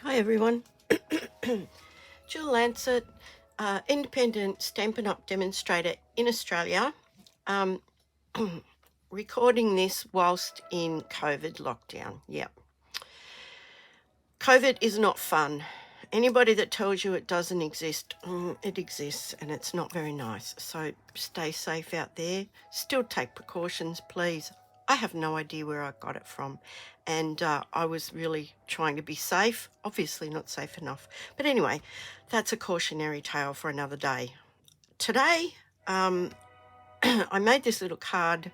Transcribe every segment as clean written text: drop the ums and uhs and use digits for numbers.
Hi everyone, Jill Lancet, independent Stampin' Up! Demonstrator in Australia, um, recording this whilst in COVID lockdown. Yep. COVID is not fun. Anybody that tells you it doesn't exist, it exists and it's not very nice. So stay safe out there. Still take precautions, please. I have no idea where I got it from. And I was really trying to be safe. Obviously not safe enough. But anyway, that's a cautionary tale for another day. Today, I made this little card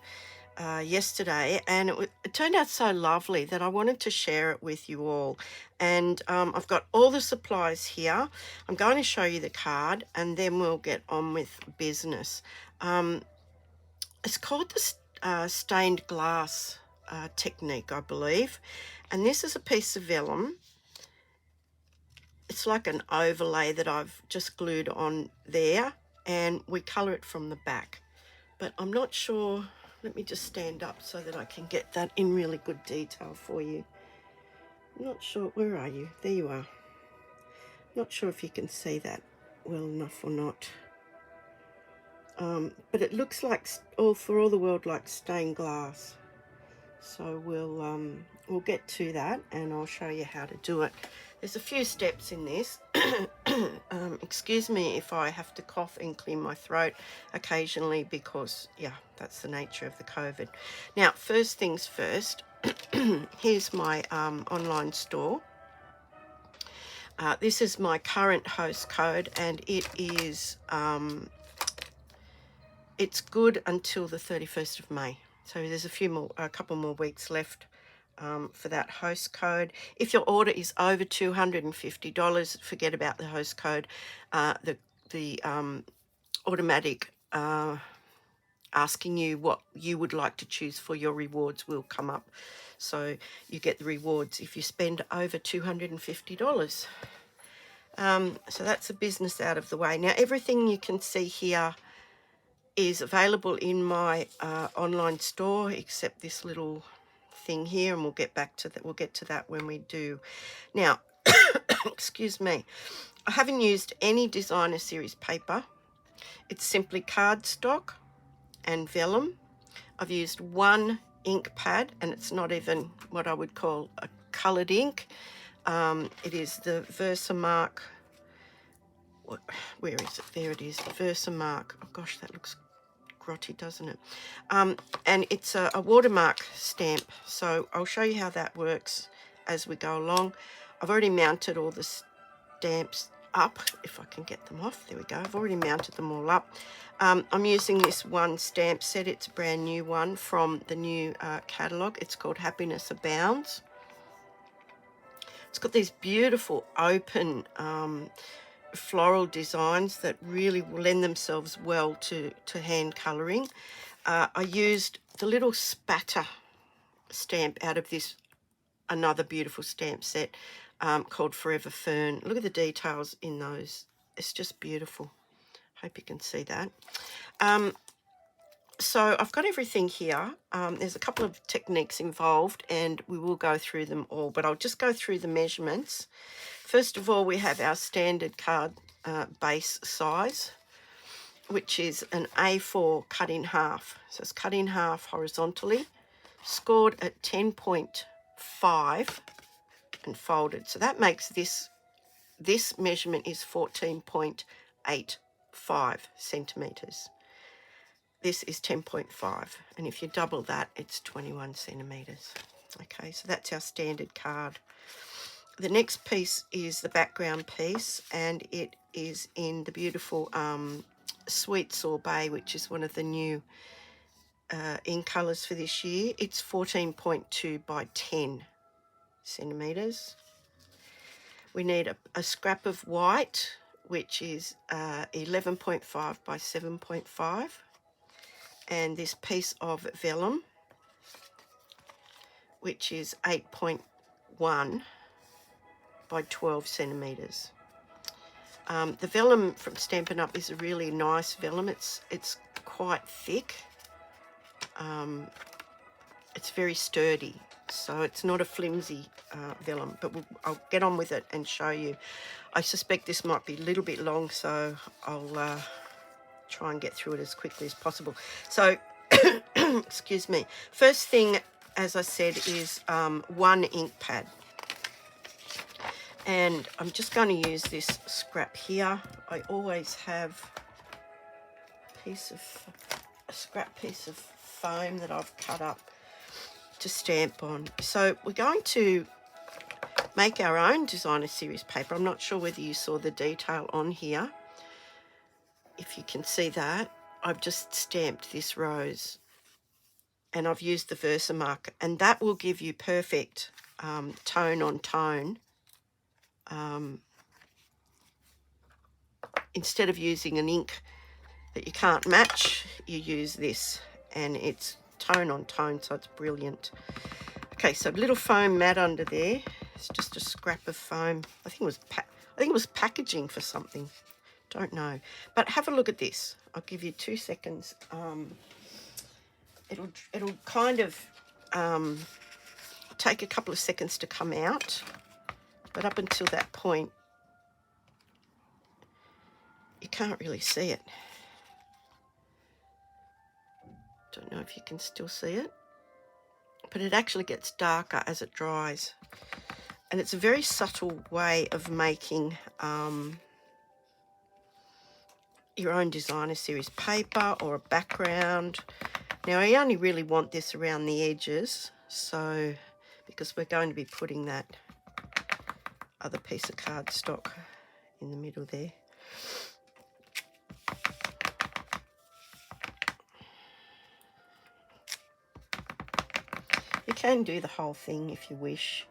yesterday, and it turned out so lovely that I wanted to share it with you all. And I've got all the supplies here. I'm going to show you the card, and then we'll get on with business. It's called the stained glass technique, I believe. And this is a piece of vellum. It's like an overlay that I've just glued on there, and we colour it from the back. But I'm not sure. Let me just stand up so that I can get that in really good detail for you. I'm not sure. Where are you? There you are. Not sure if you can see that well enough or not. But it looks like for all the world like stained glass. So we'll get to that, and I'll show you how to do it. There's a few steps in this. Excuse me if I have to cough and clear my throat occasionally, because yeah, that's the nature of the COVID. Now, first things first, here's my online store. This is my current host code, and it is it's good until the 31st of May. So there's a couple more weeks left for that host code. If your order is over $250, forget about the host code. The automatic asking you what you would like to choose for your rewards will come up. So you get the rewards if you spend over $250. So that's the business out of the way. Now, everything you can see here is available in my online store, except this little thing here, and we'll get back to that. We'll get to that when we do. Now, excuse me, I haven't used any designer series paper. It's simply cardstock and vellum. I've used one ink pad, and it's not even what I would call a coloured ink. It is the Versamark. Where is it? There it is, the Versamark. Oh gosh, that looks grotty, doesn't it? And it's a watermark stamp, so I'll show you how that works as we go along. I've already mounted all the stamps up, if I can get them off. There we go. I've already mounted them all up. I'm using this one stamp set. It's a brand new one from the new catalogue. It's called Happiness Abounds. It's got these beautiful open floral designs that really lend themselves well to hand colouring. I used the little spatter stamp out of this another beautiful stamp set called Forever Fern. Look at the details in those. It's just beautiful. Hope you can see that. So I've got everything here. There's a couple of techniques involved, and we will go through them all, but I'll just go through the measurements. First of all, we have our standard card base size, which is an A4 cut in half. So it's cut in half horizontally, scored at 10.5 and folded. So that makes this measurement is 14.85 centimetres. This is 10.5, and if you double that, it's 21 centimetres. Okay, so that's our standard card. The next piece is the background piece, and it is in the beautiful Sweet Sorbet, which is one of the new ink colours for this year. It's 14.2 by 10 centimetres. We need a scrap of white, which is 11.5 by 7.5. And this piece of vellum, which is 8.1 by 12 centimetres. The vellum from Stampin' Up! Is a really nice vellum. It's quite thick. It's very sturdy, so it's not a flimsy vellum, but I'll get on with it and show you. I suspect this might be a little bit long, so I'll try and get through it as quickly as possible. So, excuse me. First thing, as I said, is one ink pad. And I'm just going to use this scrap here. I always have a scrap piece of foam that I've cut up to stamp on. So we're going to make our own designer series paper. I'm not sure whether you saw the detail on here. If you can see that, I've just stamped this rose and I've used the Versamark, and that will give you perfect tone on tone. Instead of using an ink that you can't match, you use this, and it's tone on tone, so it's brilliant. Okay, so a little foam mat under there. It's just a scrap of foam. I think it was packaging for something. Don't know. But have a look at this. I'll give you 2 seconds. It'll kind of take a couple of seconds to come out, but up until that point, you can't really see it. Don't know if you can still see it, but it actually gets darker as it dries. And it's a very subtle way of making your own designer series paper or a background. Now, I only really want this around the edges, so because we're going to be putting that other piece of cardstock in the middle there. You can do the whole thing if you wish.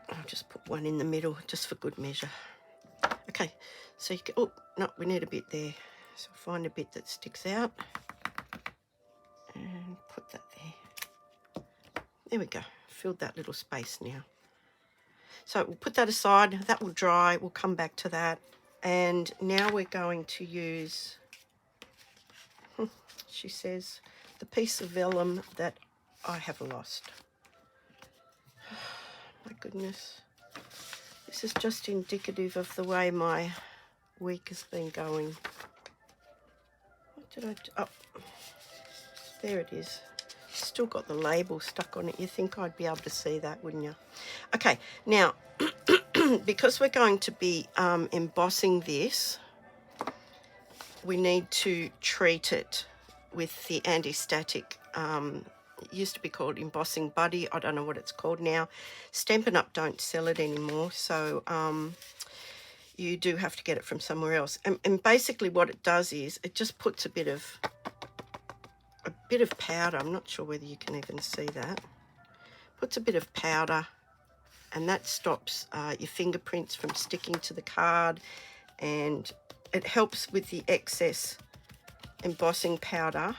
I'll just put one in the middle just for good measure. Okay, so you can, oh, no, we need a bit there. So find a bit that sticks out and put that there. There we go, filled that little space now. So we'll put that aside, that will dry, we'll come back to that. And now we're going to use, she says, the piece of vellum that I have lost. My goodness. This is just indicative of the way my week has been going. What did I do? Oh, there it is. Still got the label stuck on it. You think I'd be able to see that, wouldn't you? Okay, now, because we're going to be embossing this, we need to treat it with the anti-static. It used to be called Embossing Buddy. I don't know what it's called now. Stampin' Up! Don't sell it anymore, so you do have to get it from somewhere else. And basically what it does is it just puts a bit of powder. I'm not sure whether you can even see that. Puts a bit of powder, and that stops your fingerprints from sticking to the card, and it helps with the excess embossing powder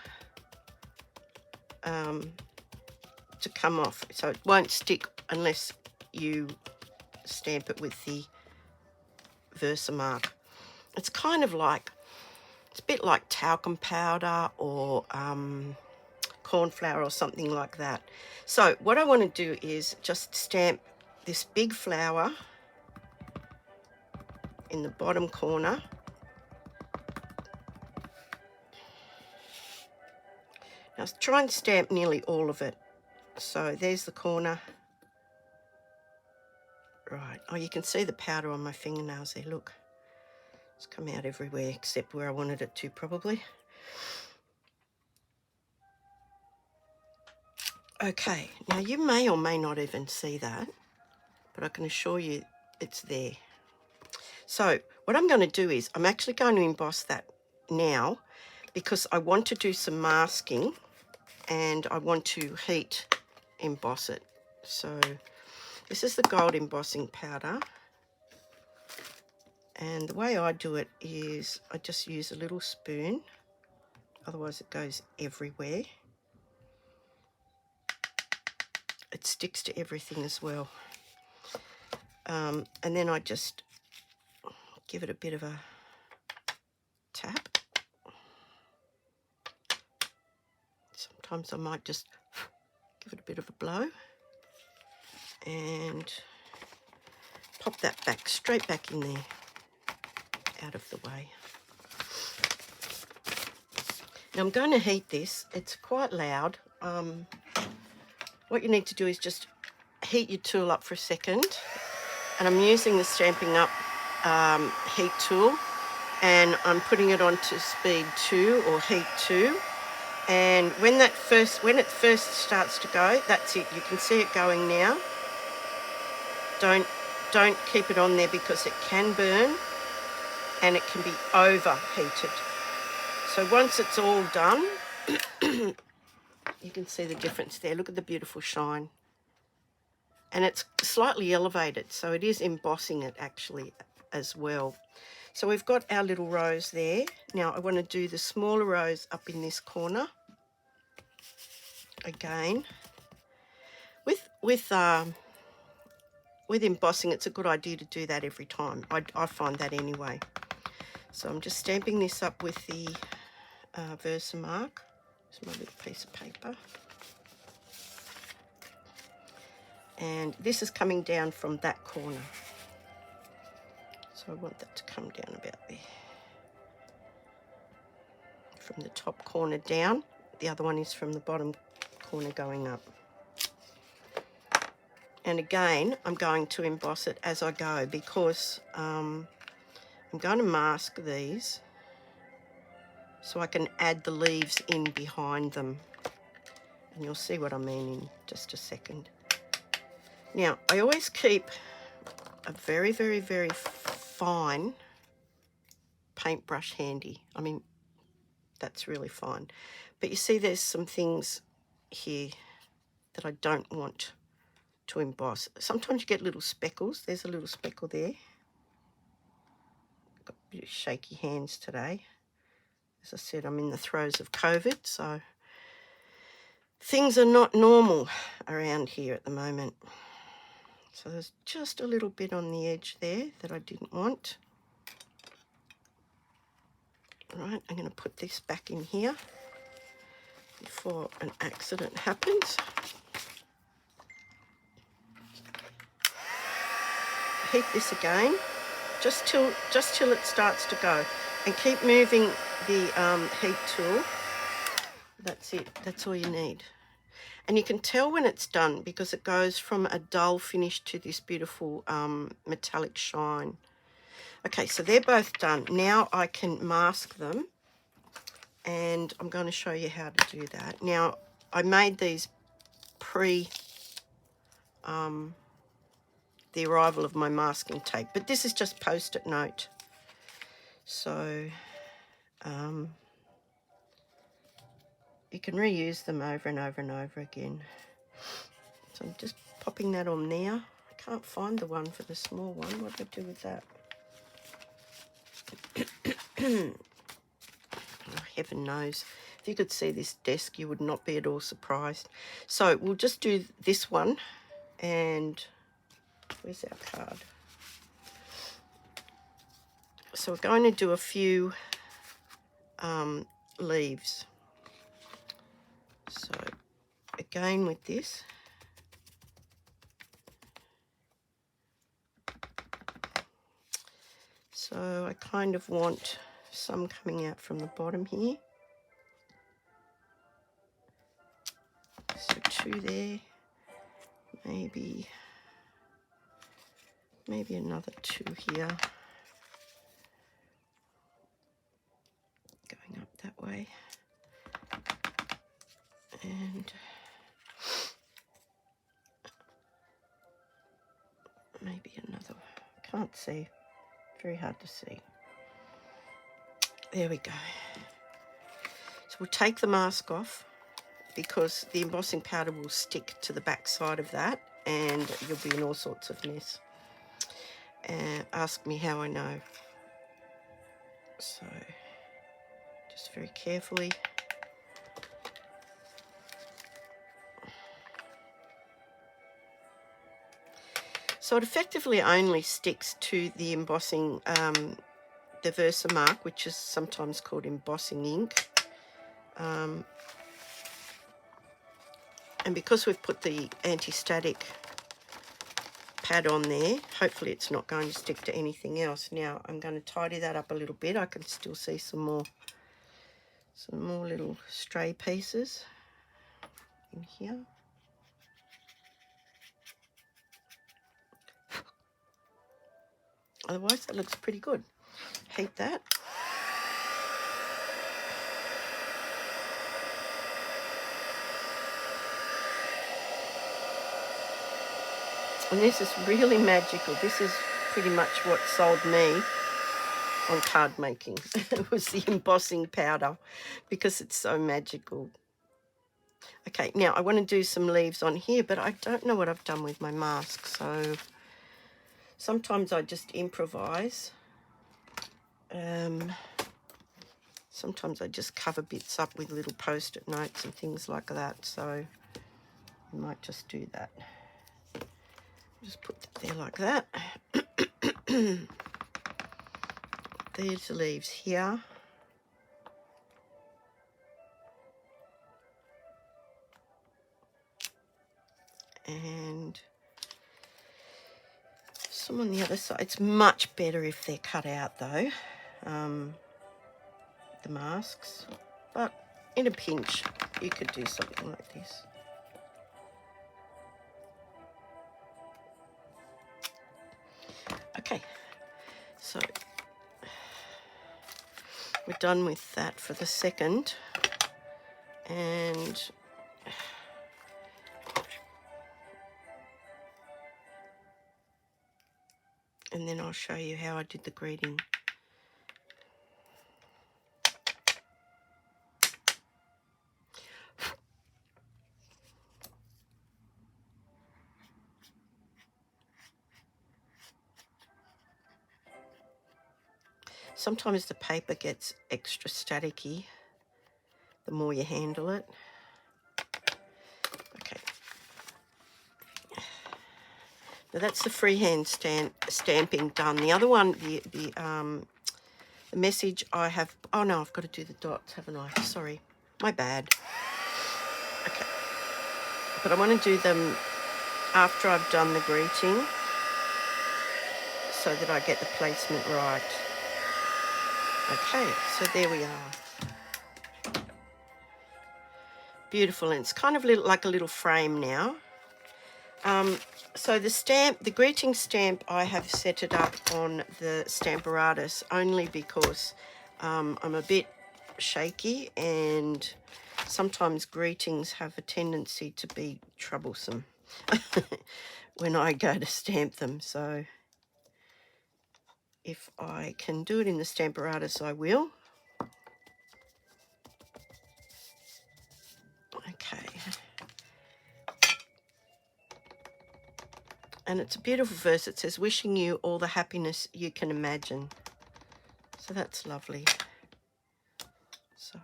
to come off, so it won't stick unless you stamp it with the Versamark. It's kind of like, it's a bit like talcum powder or corn flour or something like that. So what I want to do is just stamp this big flower in the bottom corner. Now try and stamp nearly all of it. So there's the corner. Right, oh, you can see the powder on my fingernails there, look. It's come out everywhere except where I wanted it to, probably. Okay, now you may or may not even see that, but I can assure you it's there. So what I'm going to do is I'm actually going to emboss that now because I want to do some masking and I want to heat emboss it. So this is the gold embossing powder, and the way I do it is I just use a little spoon, otherwise it goes everywhere. It sticks to everything as well. And then I just give it a bit of a tap. Sometimes I might just give it a bit of a blow and pop that back, straight back in there, out of the way. Now I'm going to heat this. It's quite loud. What you need to do is just heat your tool up for a second. And I'm using the Stampin' Up heat tool, and I'm putting it onto speed 2 or heat 2. And when it first starts to go, that's it. You can see it going now. Don't keep it on there because it can burn and it can be overheated. So once it's all done, you can see the difference there. Look at the beautiful shine. And it's slightly elevated, so it is embossing it actually as well. So we've got our little rose there. Now I want to do the smaller rose up in this corner. Again, with embossing, it's a good idea to do that every time. I find that anyway. So I'm just stamping this up with the Versamark. It's my little piece of paper. And this is coming down from that corner. So I want that to come down about there. From the top corner down. The other one is from the bottom corner going up. And again, I'm going to emboss it as I go because I'm going to mask these so I can add the leaves in behind them. And you'll see what I mean in just a second. Now, I always keep a very, very, very fine paintbrush handy. I mean, that's really fine. But you see there's some things here that I don't want to emboss. Sometimes you get little speckles. There's a little speckle there. Got a bit of shaky hands today. As I said, I'm in the throes of COVID, so things are not normal around here at the moment. So there's just a little bit on the edge there that I didn't want. All right, I'm going to put this back in here before an accident happens. Heat this again, just till it starts to go, and keep moving the heat tool. That's it. That's all you need. And you can tell when it's done because it goes from a dull finish to this beautiful metallic shine. Okay, so they're both done. Now I can mask them, and I'm going to show you how to do that. Now, I made these pre the arrival of my masking tape, but this is just post-it note. So you can reuse them over and over and over again. So I'm just popping that on there. I can't find the one for the small one. What do I do with that? Oh, heaven knows. If you could see this desk, you would not be at all surprised. So we'll just do this one. And where's our card? So we're going to do a few leaves. So again with this, so I kind of want some coming out from the bottom here. So 2 there, maybe another 2 here, going up that way. And maybe another, can't see, very hard to see. There we go. So we'll take the mask off because the embossing powder will stick to the back side of that and you'll be in all sorts of mess. Ask me how I know. So just very carefully. So it effectively only sticks to the embossing, the Versamark, which is sometimes called embossing ink. And because we've put the anti-static pad on there, hopefully it's not going to stick to anything else. Now I'm going to tidy that up a little bit. I can still see some more little stray pieces in here. Otherwise that looks pretty good. Heat that. And this is really magical. This is pretty much what sold me on card making. It was the embossing powder, because it's so magical. Okay, now I want to do some leaves on here, but I don't know what I've done with my mask, so sometimes I just improvise. Sometimes I just cover bits up with little post-it notes and things like that, so I might just do that. Just put that there like that. These leaves here. And some on the other side. It's much better if they're cut out though, the masks. But in a pinch, you could do something like this. Okay, so we're done with that for the second. And then I'll show you how I did the greeting. Sometimes the paper gets extra staticky the more you handle it. Okay. Now that's the freehand stamping done. The other one, the message I have... Oh no, I've got to do the dots, haven't I? Sorry, my bad. Okay. But I want to do them after I've done the greeting, so that I get the placement right. Okay, so there we are. Beautiful, and it's kind of like a little frame now. So the stamp, the greeting stamp, I have set it up on the Stamparatus only because I'm a bit shaky, and sometimes greetings have a tendency to be troublesome when I go to stamp them. So if I can do it in the Stamparatus, I will. Okay. And it's a beautiful verse. It says, wishing you all the happiness you can imagine. So that's lovely. So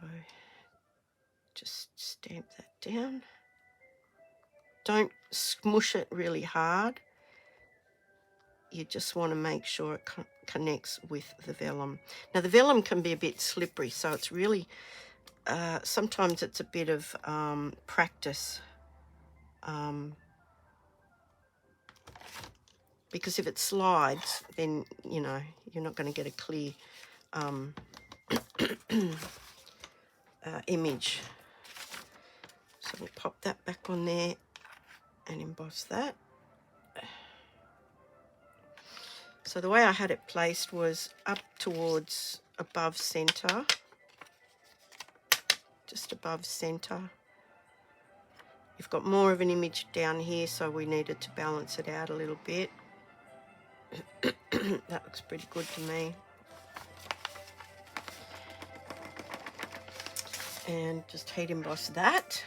just stamp that down. Don't smush it really hard. You just want to make sure it connects with the vellum. Now the vellum can be a bit slippery, so it's really, sometimes it's a bit of practice. Because if it slides, then, you know, you're not going to get a clear image. So we'll pop that back on there and emboss that. So the way I had it placed was up towards above center, just above center. You've got more of an image down here, so we needed to balance it out a little bit. That looks pretty good to me. And just heat emboss that.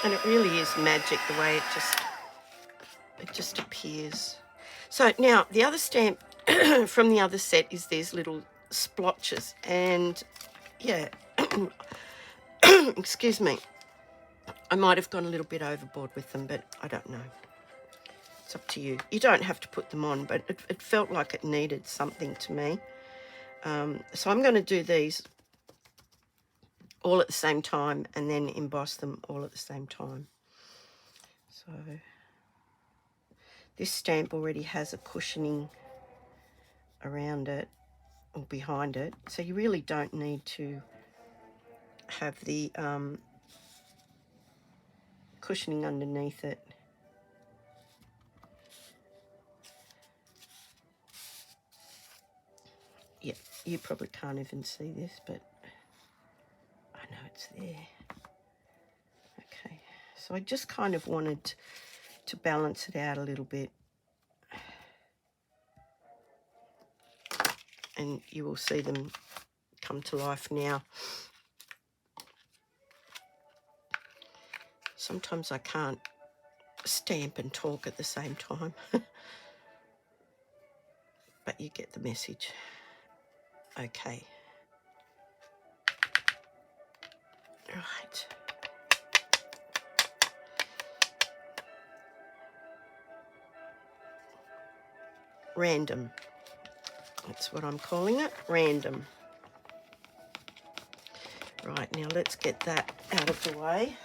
And it really is magic the way it just appears. So now the other stamp from the other set is these little splotches, and yeah, excuse me, I might have gone a little bit overboard with them, but I don't know. It's up to you. You don't have to put them on, but it felt like it needed something to me. So I'm going to do these all at the same time and then emboss them all at the same time. So this stamp already has a cushioning around it or behind it, so you really don't need to have the cushioning underneath it. Yeah, you probably can't even see this, but I know it's there. Okay, so I just kind of wanted to balance it out a little bit. And you will see them come to life now. Sometimes I can't stamp and talk at the same time. But you get the message. Okay. Right. Random. That's what I'm calling it. Random. Right, now let's get that out of the way.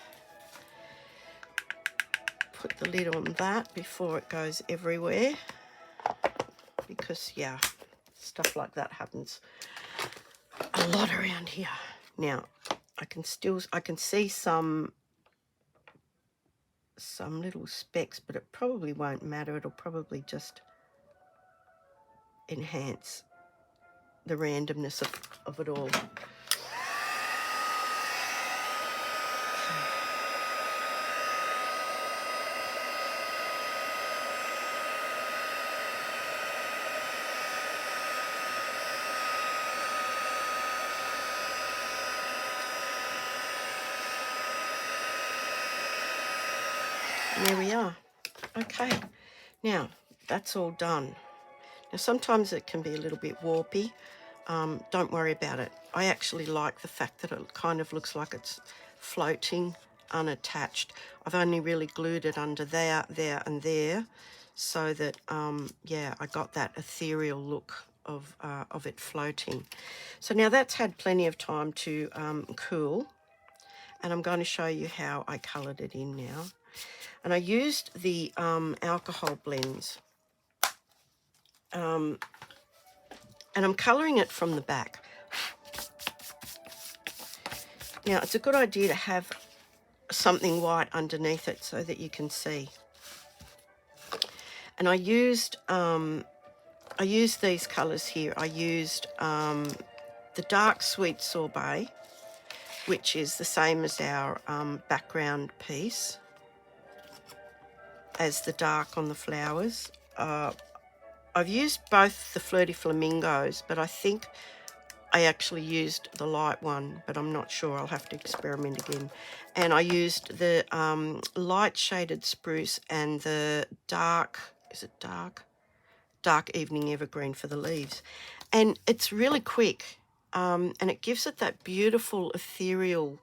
Put the lid on that before it goes everywhere. Because, yeah, stuff like that happens a lot around here. Now, I can see some little specks, but it probably won't matter. It'll probably just enhance the randomness of it all. And there we are. Okay, now that's all done. Now sometimes it can be a little bit warpy. Don't worry about it. I actually like the fact that it kind of looks like it's floating unattached. I've only really glued it under there, and there, so that yeah, I got that ethereal look of it floating. So now that's had plenty of time to cool, and I'm going to show you how I coloured it in now. And I used the alcohol blends. And I'm colouring it from the back. Now, it's a good idea to have something white underneath it so that you can see. And I used these colours here. I used the dark sweet sorbet, which is the same as our background piece, as the dark on the flowers. I've used both the Flirty Flamingos, but I think I actually used the light one, but I'm not sure. I'll have to experiment again. And I used the light shaded spruce and the dark, is it dark? Dark Evening Evergreen for the leaves. And it's really quick, and it gives it that beautiful ethereal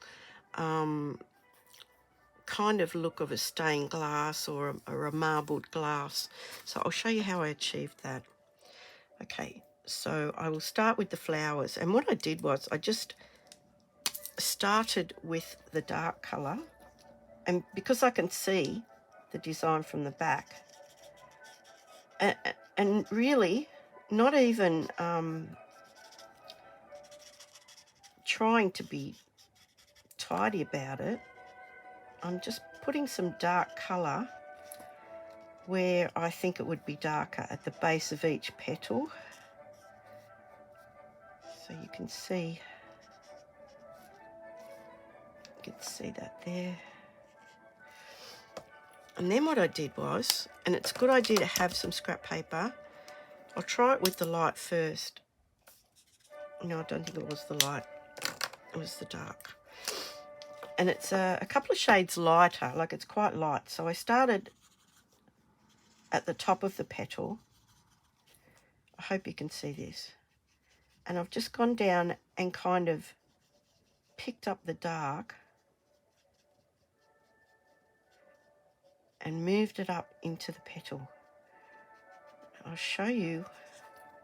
kind of look of a stained glass or a marbled glass. So I'll show you how I achieved that. Okay, so I will start with the flowers. And what I did was I just started with the dark colour. And because I can see the design from the back, and really not even trying to be tidy about it, I'm just putting some dark colour where I think it would be darker at the base of each petal. So you can see that there. And then what I did was, and it's a good idea to have some scrap paper. I'll try it with the light first. No, I don't think it was the light. It was the dark. And it's a couple of shades lighter, like it's quite light. So I started at the top of the petal. I hope you can see this. And I've just gone down and kind of picked up the dark and moved it up into the petal. I'll show you.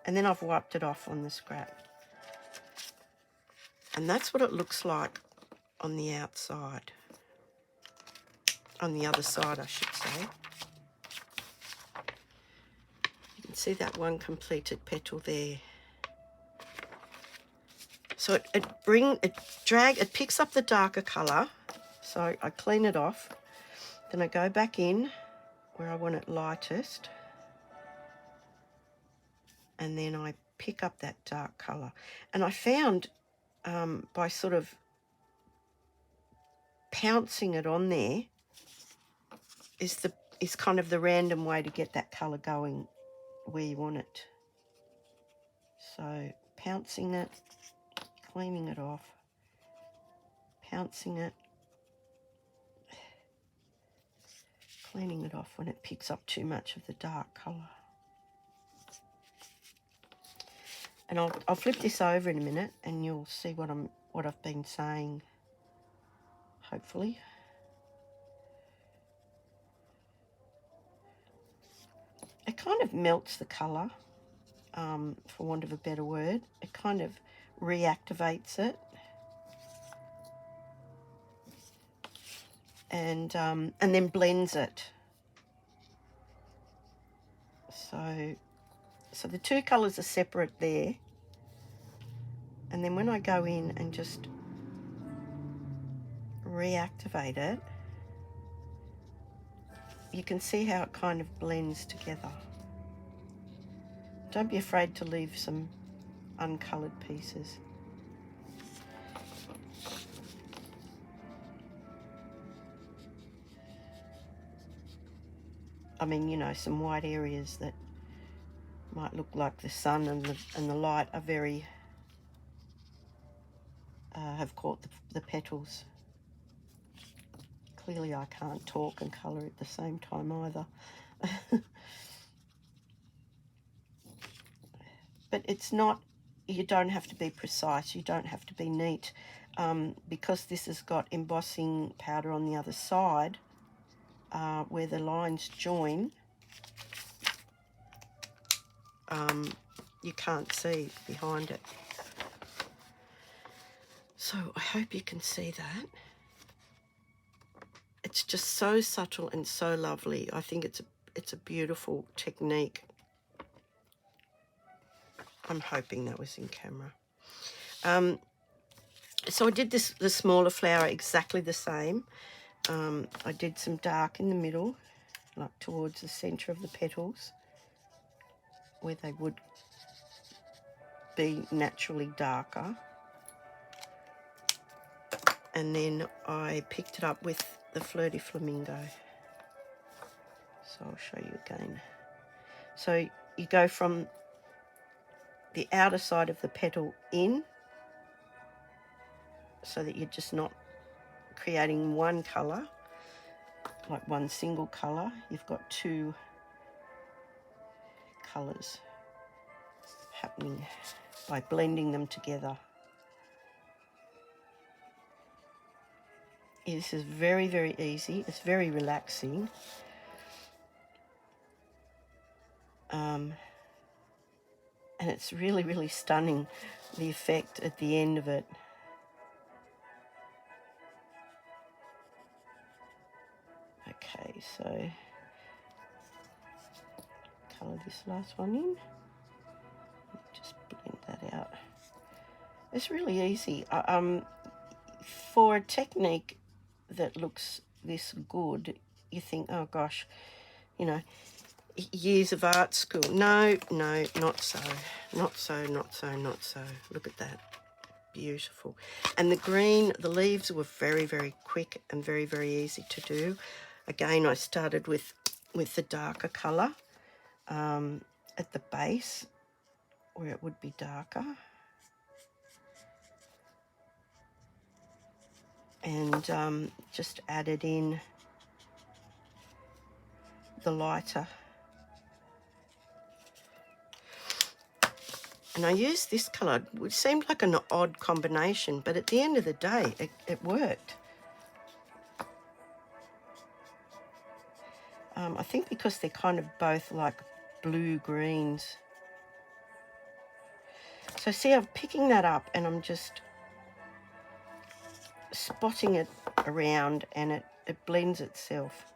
And then I've wiped it off on the scrap. And that's what it looks like on the outside. On the other side, I should say. You can see that one completed petal there. So it picks up the darker colour. So I clean it off. Then I go back in where I want it lightest. And then I pick up that dark colour. And I found by sort of pouncing it on there is kind of the random way to get that colour going where you want it. So pouncing it, cleaning it off, pouncing it, cleaning it off when it picks up too much of the dark colour. And I'll flip this over in a minute and you'll see what I've been saying, hopefully. It kind of melts the colour, for want of a better word. It kind of reactivates it. And then blends it. So the two colours are separate there. And then when I go in and just reactivate it, you can see how it kind of blends together. Don't be afraid to leave some uncoloured pieces. I mean, you know, some white areas that might look like the sun and the light are very have caught the petals. Clearly I can't talk and colour at the same time either. But it's not, you don't have to be precise, you don't have to be neat. Because this has got embossing powder on the other side, where the lines join, you can't see behind it. So I hope you can see that. It's just so subtle and so lovely. I think it's a beautiful technique. I'm hoping that was in camera. So I did the smaller flower exactly the same. I did some dark in the middle, like towards the centre of the petals, where they would be naturally darker. And then I picked it up with the Flirty Flamingo. So I'll show you again. So you go from the outer side of the petal in, so that you're just not creating one colour, like one single colour. You've got two colours happening by blending them together. This is very, very easy. It's very relaxing. And it's really, really stunning, the effect at the end of it. Okay, so colour this last one in. Just blend that out. It's really easy. For a technique that looks this good, you think, oh gosh, you know, years of art school. No, not so. Not so, not so, not so. Look at that. Beautiful. And the green, the leaves were very, very quick and very, very easy to do. Again, I started with the darker colour at the base, where it would be darker. And just added in the lighter. And I used this colour, which seemed like an odd combination, but at the end of the day, it worked. I think because they're kind of both like blue-greens. So see, I'm picking that up and I'm just spotting it around, and it blends itself.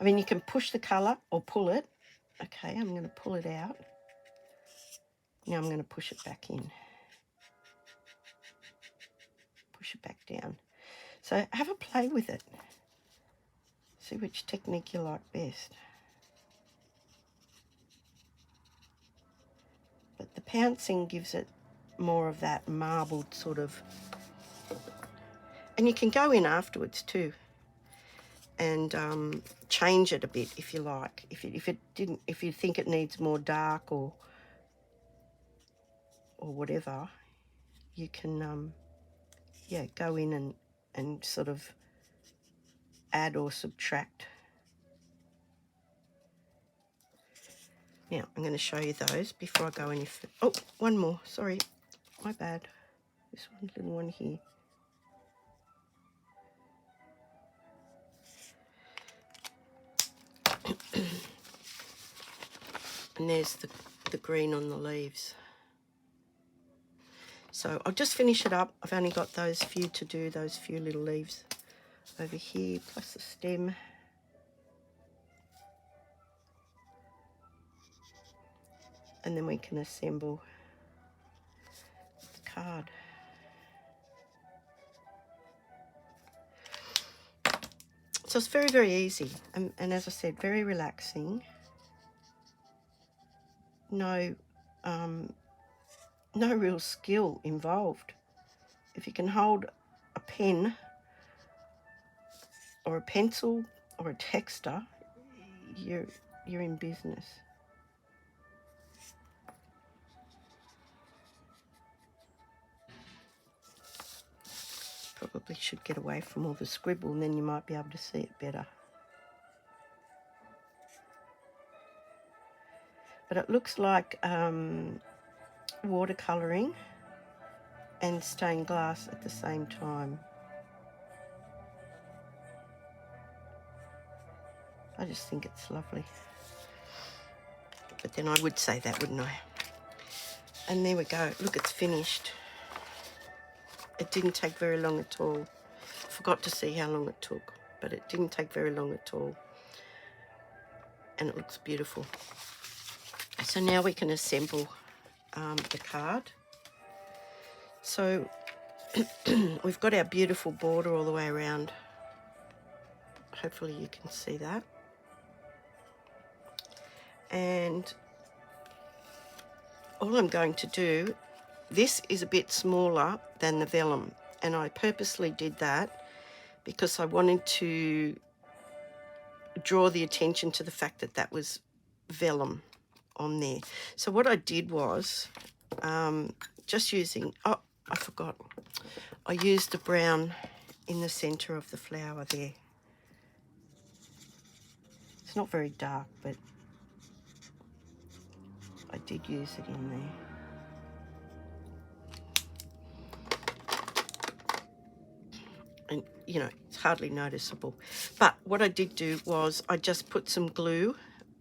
I mean, you can push the colour or pull it. Okay, I'm going to pull it out. Now I'm going to push it back in. Push it back down. So have a play with it. See which technique you like best. But the pouncing gives it more of that marbled sort of... And you can go in afterwards too and change it a bit if you like. If you think it needs more dark or whatever, you can yeah, go in and sort of add or subtract. Now I'm going to show you those before I go any further. Oh, one more, sorry, my bad. This one, little one here. And there's the green on the leaves. So I'll just finish it up. I've only got those few to do, those few little leaves over here, plus the stem. And then we can assemble the card. So it's very, very easy. And as I said, very relaxing. No real skill involved. If you can hold a pen or a pencil or a texter, you're in business. Probably should get away from all the scribble, and then you might be able to see it better. But it looks like watercolouring and stained glass at the same time. I just think it's lovely. But then I would say that, wouldn't I? And there we go. Look, it's finished. It didn't take very long at all. Forgot to see how long it took, but it didn't take very long at all. And it looks beautiful. So now we can assemble the card. So we've got our beautiful border all the way around. Hopefully you can see that. And all I'm going to do, this is a bit smaller than the vellum, and I purposely did that because I wanted to draw the attention to the fact that that was vellum on there. So what I did was just using, oh, I forgot, I used the brown in the center of the flower there. It's not very dark, but I did use it in there. And, you know, it's hardly noticeable. But what I did do was I just put some glue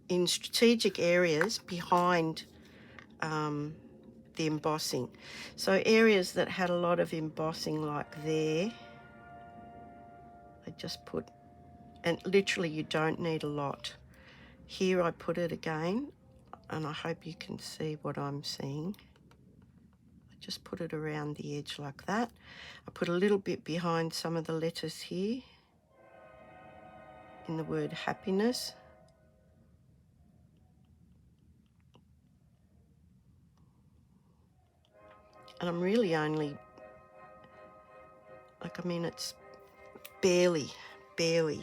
in strategic areas behind the embossing. So areas that had a lot of embossing, like there, I just put, and literally you don't need a lot. Here I put it again, and I hope you can see what I'm seeing. Just put it around the edge like that. I put a little bit behind some of the letters here in the word happiness. And I'm really only, like, I mean, it's barely there.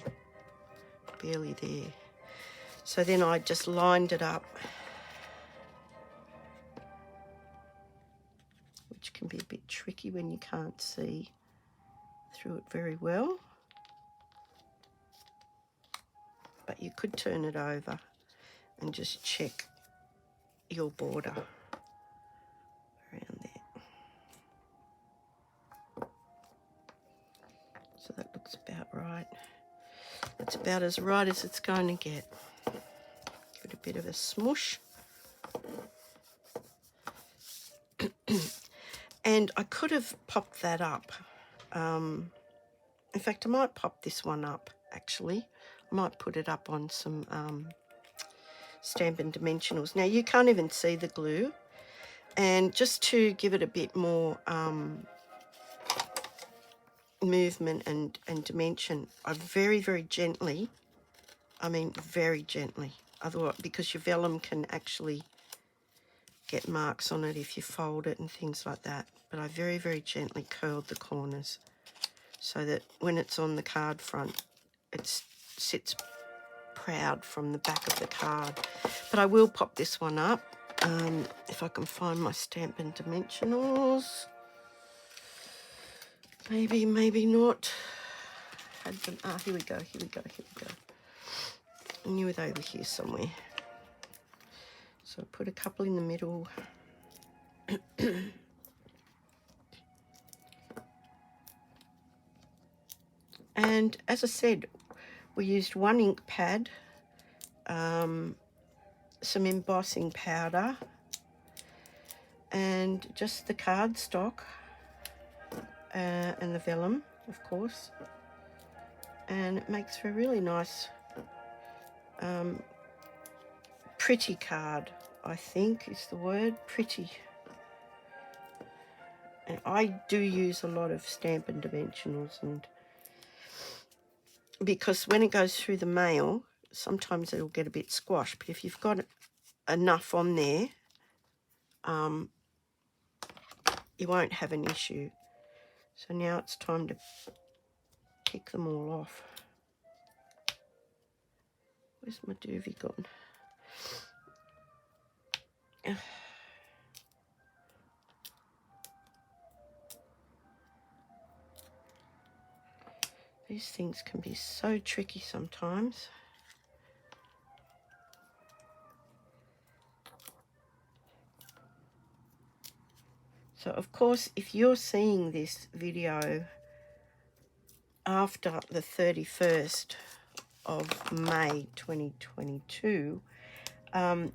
So then I just lined it up, which can be a bit tricky when you can't see through it very well. But you could turn it over and just check your border around there. So that looks about right. It's about as right as it's going to get. Give it a bit of a smush. And I could have popped that up. In fact, I might pop this one up, actually. I might put it up on some Stampin' Dimensionals. Now, you can't even see the glue. And just to give it a bit more movement and dimension, I very, very gently, I mean very gently, otherwise, because your vellum can actually get marks on it if you fold it and things like that. But I very, very gently curled the corners so that when it's on the card front, it sits proud from the back of the card. But I will pop this one up if I can find my Stampin' Dimensionals. Maybe, maybe not. Had them. Ah, here we go. Here we go. Here we go. I knew it over here somewhere. So I put a couple in the middle. And as I said, we used one ink pad, some embossing powder, and just the cardstock and the vellum, of course. And it makes for a really nice, pretty card, I think is the word, pretty. And I do use a lot of Stampin' Dimensionals, and because when it goes through the mail, sometimes it'll get a bit squashed, but if you've got enough on there, you won't have an issue. So now it's time to kick them all off. Where's my doobie gone? These things can be so tricky sometimes. So, of course, if you're seeing this video after the 31st of May 2022,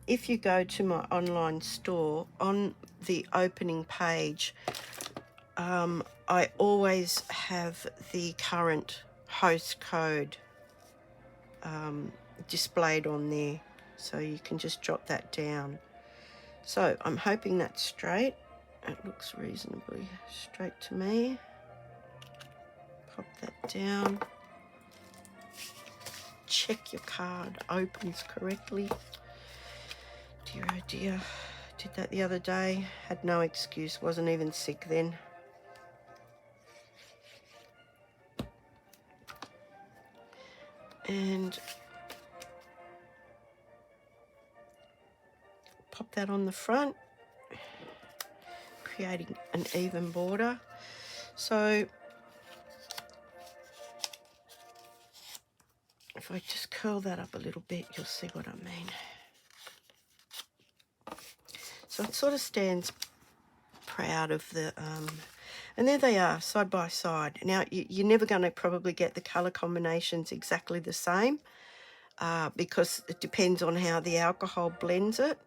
if you go to my online store, on the opening page, I always have the current host code displayed on there, so you can just jot that down. So I'm hoping that's straight. It looks reasonably straight to me. Pop that down. Check your card opens correctly. Dear oh dear, did that the other day, had no excuse, wasn't even sick then. And pop that on the front, creating an even border. So if I just curl that up a little bit, you'll see what I mean. So it sort of stands proud of the, and there they are, side by side. Now, you're never going to probably get the colour combinations exactly the same because it depends on how the alcohol blends it.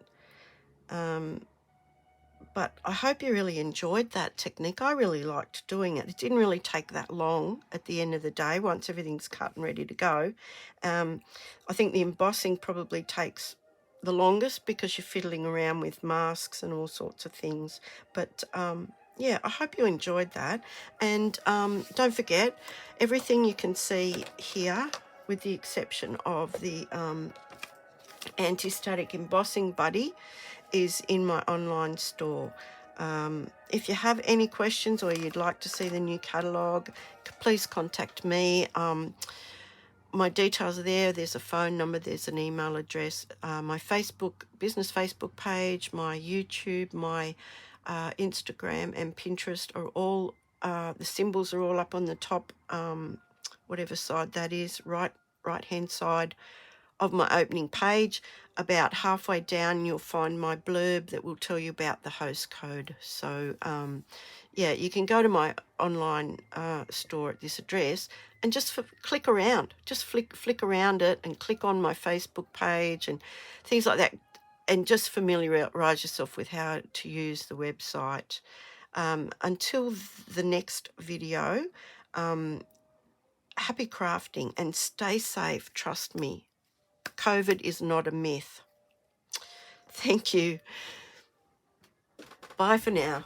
But I hope you really enjoyed that technique. I really liked doing it. It didn't really take that long at the end of the day once everything's cut and ready to go. I think the embossing probably takes the longest because you're fiddling around with masks and all sorts of things. But yeah, I hope you enjoyed that. And don't forget, everything you can see here, with the exception of the anti-static embossing buddy, is in my online store. If you have any questions or you'd like to see the new catalogue, please contact me. My details are there. There's a phone number, there's an email address, my Facebook, business Facebook page, my YouTube, my Instagram and Pinterest are all, the symbols are all up on the top, whatever side that is, right-hand side of my opening page. About halfway down, you'll find my blurb that will tell you about the host code. So, yeah, you can go to my online store at this address and just click around. Just flick around it and click on my Facebook page and things like that, and just familiarise yourself with how to use the website. Until the next video, happy crafting and stay safe. Trust me, COVID is not a myth. Thank you. Bye for now.